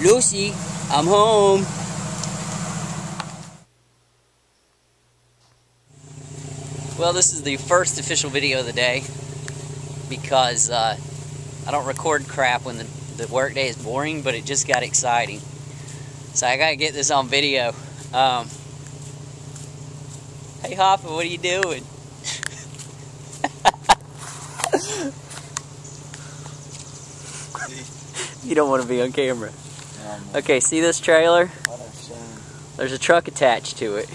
Lucy, I'm home. Well, this is the first official video of the day because I don't record crap when the work day is boring, but it just got exciting. So I gotta get this on video. Hey Rafa, what are you doing? You don't want to be on camera. Okay, see this trailer? There's a truck attached to it.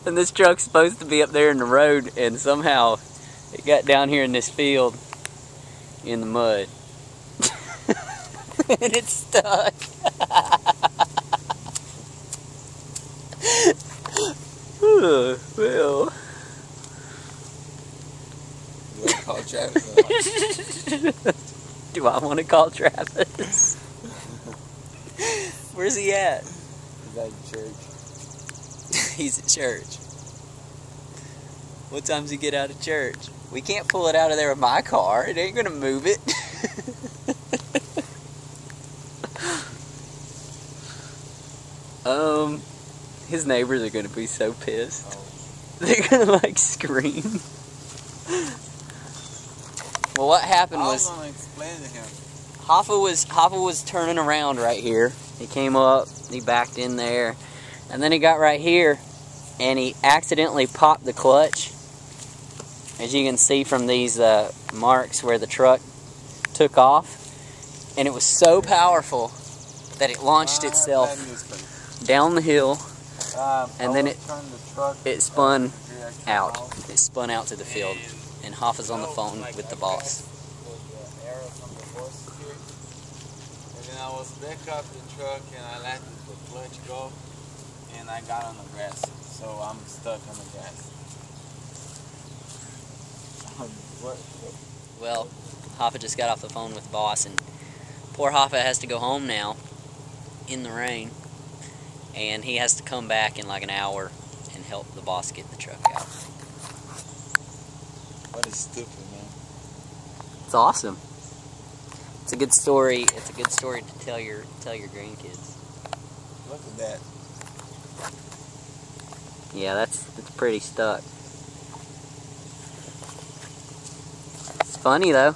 And this truck's supposed to be up there in the road, and somehow it got down here in this field in the mud. And it's stuck. Well. You want to call Travis? Do I want to call Travis? Where's he at? He's at church. He's at church. What time's he get out of church? We can't pull it out of there with my car. It ain't gonna move it. His neighbors are gonna be so pissed. Oh. They're gonna like scream. Well, what happened was I was gonna explain to him. Rafa was turning around right here. He came up, he backed in there, and then he got right here, and he accidentally popped the clutch. As you can see from these marks where the truck took off, and it was so powerful that it launched itself down the hill, and then it spun out. It spun out to the field, and Rafa's on the phone with the boss. And then I was back up the truck and I let the clutch go, and I got on the grass, so I'm stuck on the grass. Well, Rafa just got off the phone with the boss, and poor Rafa has to go home now in the rain, and he has to come back in like an hour and help the boss get the truck out. What is stupid, man? It's awesome. It's a good story. It's a good story to tell your grandkids. Look at that. Yeah, it's pretty stuck. It's funny though.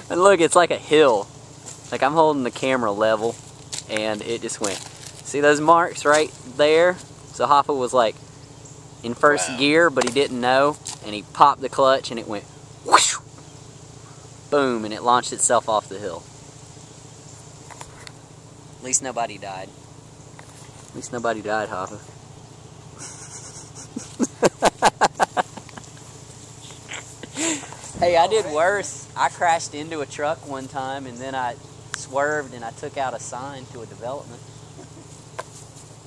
And look, it's like a hill. Like I'm holding the camera level, and it just went. See those marks right there? So Rafa was like in first gear, but he didn't know, and he popped the clutch, and it went whoosh, boom, and it launched itself off the hill. At least nobody died. At least nobody died, Rafa. Hey, I did worse. I crashed into a truck one time, and then I swerved and I took out a sign to a development.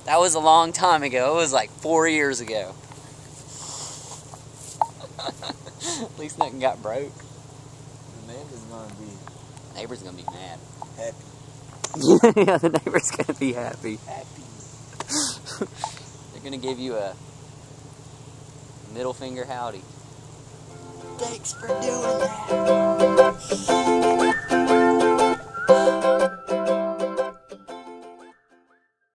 That was a long time ago. It was like 4 years ago. At least nothing got broke. The neighbor's gonna be mad. Happy. Yeah, the neighbor's gonna be happy. Happy. They're gonna give you a middle finger howdy. Thanks for doing that.